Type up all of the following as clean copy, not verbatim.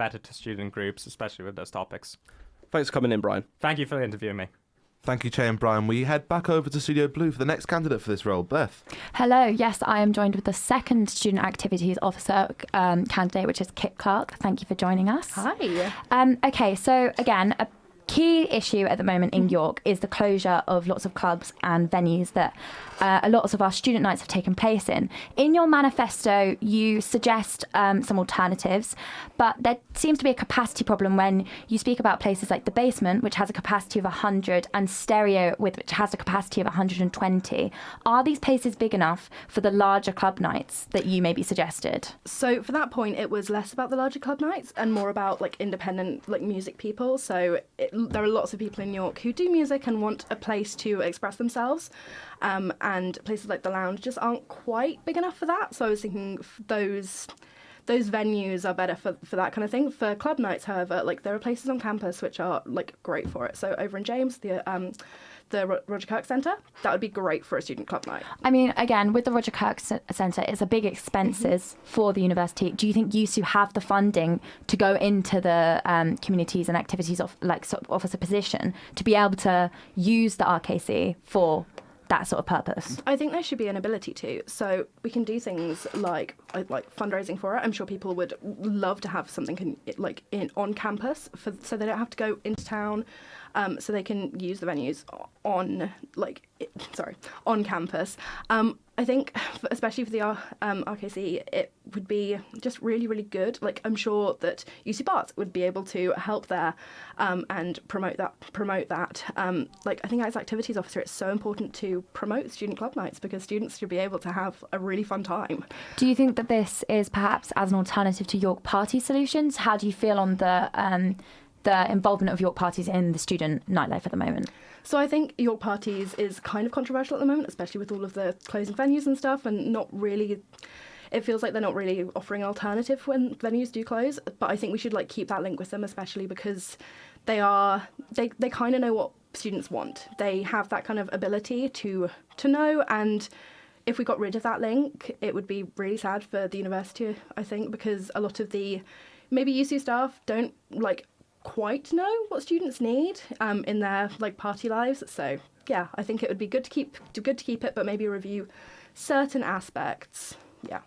better to student groups, especially with those topics. Thanks for coming in, Brian. Thank you for interviewing me. Thank you, Che and Brian. We head back over to Studio Blue for the next candidate for this role, Beth. Hello. Yes, I am joined with the second Student Activities Officer candidate, which is Kit Clark. Thank you for joining us. Hi. Okay, so again, a key issue at the moment in York is the closure of lots of clubs and venues that a lot of our student nights have taken place in. In your manifesto, you suggest some alternatives, but there seems to be a capacity problem when you speak about places like the Basement, which has a capacity of 100, and Stereo, which has a capacity of 120. Are these places big enough for the larger club nights that you maybe suggested? So for that point, it was less about the larger club nights and more about like independent like music people. So there are lots of people in York who do music and want a place to express themselves. And places like the Lounge just aren't quite big enough for that. So I was thinking those venues are better for that kind of thing. For club nights, however, like there are places on campus which are like great for it. So over in James, the Roger Kirk Centre, that would be great for a student club night. I mean, again, with the Roger Kirk Centre, it's a big expenses for the university. Do you think USU have the funding to go into the communities and activities of like sort of officer position to be able to use the RKC for that sort of purpose? I think there should be an ability to. So we can do things like fundraising for it. I'm sure people would love to have something on campus so they don't have to go into town. So they can use the venues on campus. I think, especially for the RKC, it would be just really, really good. Like, I'm sure that UC Barts would be able to help there and promote that. I think as activities officer, it's so important to promote student club nights because students should be able to have a really fun time. Do you think that this is perhaps as an alternative to York Party solutions? How do you feel on the involvement of York Parties in the student nightlife at the moment? So I think York Parties is kind of controversial at the moment, especially with all of the closing venues and stuff, and not really. It feels like they're not really offering an alternative when venues do close. But I think we should keep that link with them, especially because they kind of know what students want. They have that kind of ability to know, and if we got rid of that link, it would be really sad for the university, I think, because a lot of the maybe UC staff don't quite know what students need in their party lives. So yeah, I think it would be good to keep it, but maybe review certain aspects. Yeah.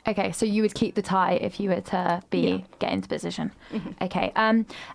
Okay, so you would keep the tie if you were to get into position. Mm-hmm. Okay.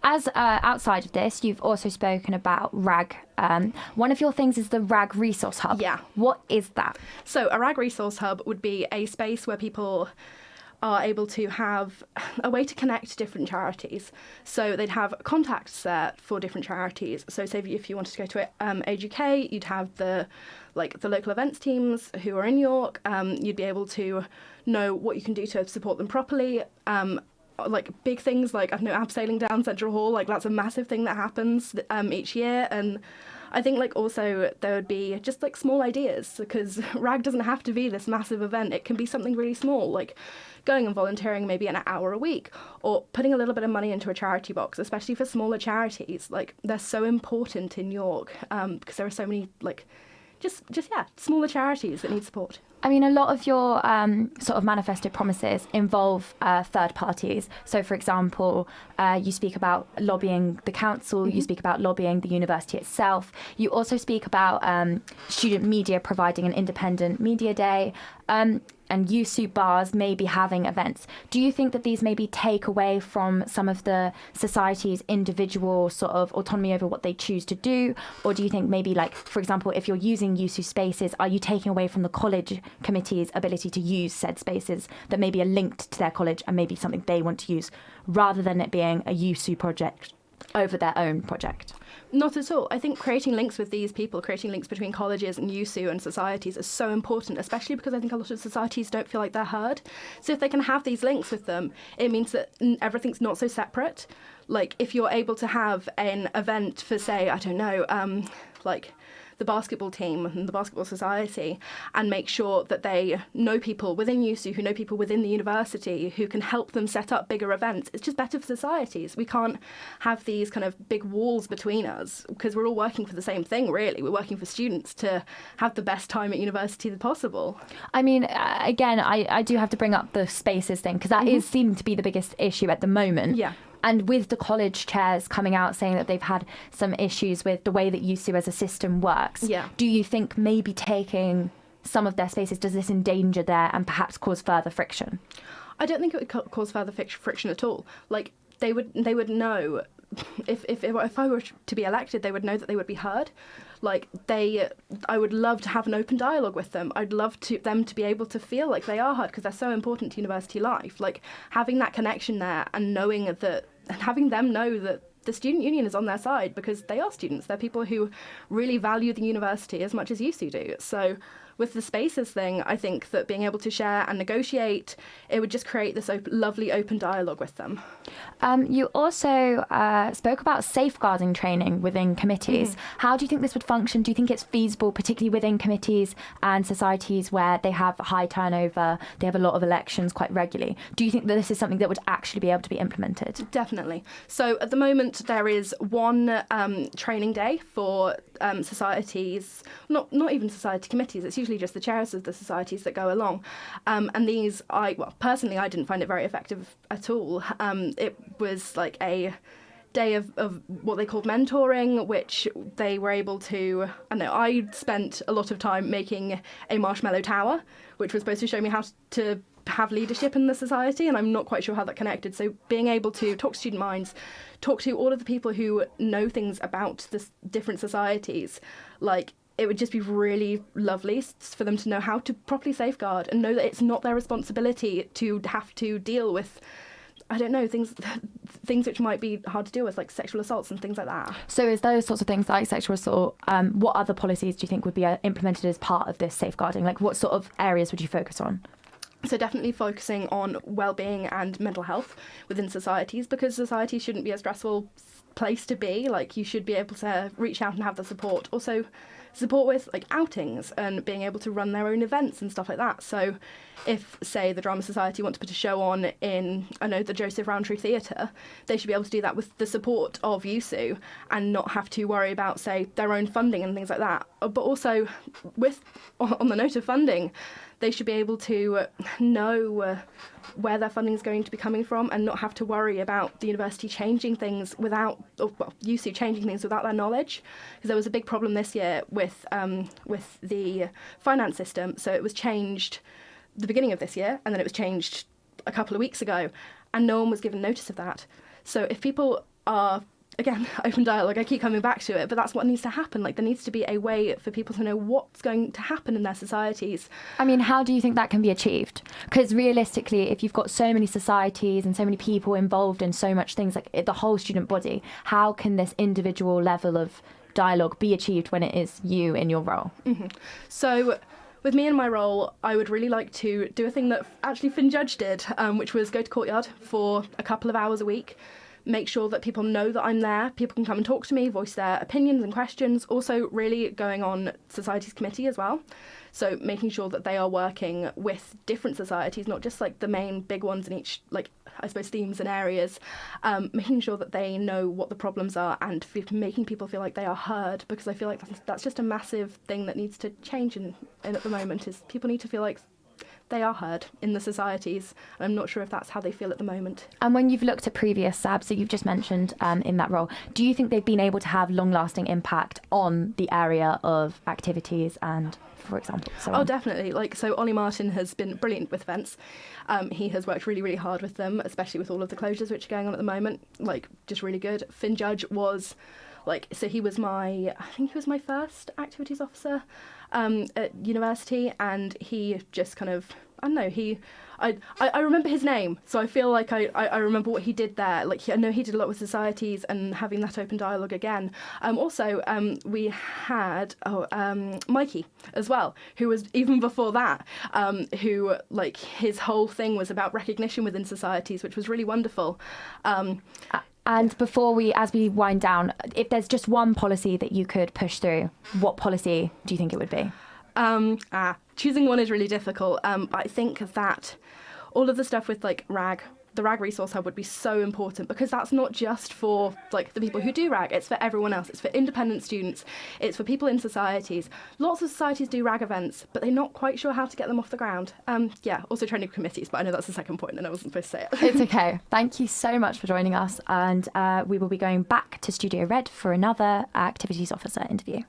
As outside of this, you've also spoken about RAG. One of your things is the RAG Resource Hub. Yeah. What is that? So a RAG Resource Hub would be a space where people are able to have a way to connect different charities. So they'd have contacts there for different charities. So say if you wanted to go to Age UK, you'd have the local events teams who are in York. You'd be able to know what you can do to support them properly. Big things like, I don't know, abseiling down Central Hall, that's a massive thing that happens each year. And I think also there would be just small ideas, because RAG doesn't have to be this massive event. It can be something really small, like going and volunteering maybe an hour a week, or putting a little bit of money into a charity box, especially for smaller charities. They're so important in York because there are so many smaller charities that need support. I mean, a lot of your sort of manifesto promises involve third parties. So, for example, you speak about lobbying the council, you speak about lobbying the university itself. You also speak about student media providing an independent media day, and USU bars maybe having events. Do you think that these maybe take away from some of the society's individual sort of autonomy over what they choose to do? Or do you think maybe, for example, if you're using USU spaces, are you taking away from the college committee's ability to use said spaces that maybe are linked to their college and maybe something they want to use, rather than it being a USU project over their own project? Not at all. I think creating links with these people, creating links between colleges and USU and societies is so important, especially because I think a lot of societies don't feel like they're heard. So if they can have these links with them, it means that everything's not so separate. If you're able to have an event for, say, I don't know, the basketball team and the basketball society, and make sure that they know people within USU who know people within the university who can help them set up bigger events. It's just better for societies. We can't have these kind of big walls between us, because we're all working for the same thing, really. We're working for students to have the best time at university as possible. I mean, again, I do have to bring up the spaces thing, because that is seeming to be the biggest issue at the moment. Yeah. And with the college chairs coming out saying that they've had some issues with the way that USU as a system works, do you think maybe taking some of their spaces, does this endanger there and perhaps cause further friction? I don't think it would cause further friction at all. Like, they would know, if I were to be elected, they would know that they would be heard. Like, I would love to have an open dialogue with them. I'd love them to be able to feel like they are heard, because they're so important to university life. Like, having that connection there and knowing that, and having them know that the student union is on their side, because they are students. They're people who really value the university as much as USU do. So with the spaces thing, I think that being able to share and negotiate, it would just create this lovely open dialogue with them. You also spoke about safeguarding training within committees. How do you think this would function? Do you think it's feasible, particularly within committees and societies where they have high turnover, they have a lot of elections quite regularly? Do you think that this is something that would actually be able to be implemented? Definitely. So at the moment, there is one training day for societies, not even society committees. It's usually just the chairs of the societies that go along. And these, personally, I didn't find it very effective at all. It was like a day of what they called mentoring, which they were able to, I spent a lot of time making a marshmallow tower, which was supposed to show me how to have leadership in the society, and I'm not quite sure how that connected. So being able to talk to student minds, talk to all of the people who know things about the different societies, like, it would just be really lovely for them to know how to properly safeguard and know that it's not their responsibility to have to deal with, I don't know, things which might be hard to deal with, like sexual assaults and things like that. So is those sorts of things like sexual assault, what other policies do you think would be implemented as part of this safeguarding? Like, what sort of areas would you focus on? So definitely focusing on well-being and mental health within societies, because society shouldn't be a stressful place to be. Like, you should be able to reach out and have the support. Also, support with like outings and being able to run their own events and stuff like that. So if, say, the Drama Society want to put a show on in, the Joseph Rowntree Theatre, they should be able to do that with the support of USU and not have to worry about, say, their own funding and things like that. But also, on the note of funding, they should be able to know where their funding is going to be coming from and not have to worry about the university changing things USU changing things without their knowledge. Because there was a big problem this year with the finance system. So it was changed the beginning of this year, and then it was changed a couple of weeks ago, and no one was given notice of that. So if people are, again, open dialogue, I keep coming back to it, but that's what needs to happen. Like, there needs to be a way for people to know what's going to happen in their societies. I mean, how do you think that can be achieved? Because realistically, if you've got so many societies and so many people involved in so much things, like the whole student body, how can this individual level of dialogue be achieved when it is you in your role? So with me in my role, I would really like to do a thing that actually Finn Judge did, which was go to Courtyard for a couple of hours a week, make sure that people know that I'm there, people can come and talk to me, voice their opinions and questions, also really going on Societies Committee as well. So making sure that they are working with different societies, not just like the main big ones in each, like, I suppose, themes and areas, making sure that they know what the problems are and making people feel like they are heard, because I feel like that's just a massive thing that needs to change in at the moment, is people need to feel like they are heard in the societies. And I'm not sure if that's how they feel at the moment. And when you've looked at previous SABs that you've just mentioned in that role, do you think they've been able to have long-lasting impact on the area of activities and, for example, so on? Oh, definitely. Like, so Ollie Martin has been brilliant with events. He has worked really, really hard with them, especially with all of the closures which are going on at the moment. Like, just really good. Finn Judge was, like, so he was I think he was my first activities officer at university, and he just kind of, I don't know, I remember his name, so I feel like I remember what he did there. Like, I know he did a lot with societies and having that open dialogue again. Also, we had Mikey as well, who was even before that, who, like, his whole thing was about recognition within societies, which was really wonderful. And as we wind down, if there's just one policy that you could push through, what policy do you think it would be? Choosing one is really difficult. I think that all of the stuff with, like, the the RAG Resource Hub would be so important, because that's not just for like the people who do RAG, it's for everyone else. It's for independent students, it's for people in societies. Lots of societies do RAG events, but they're not quite sure how to get them off the ground. Also training committees, but I know that's the second point and I wasn't supposed to say it. It's okay. Thank you so much for joining us, and we will be going back to Studio Red for another activities officer interview.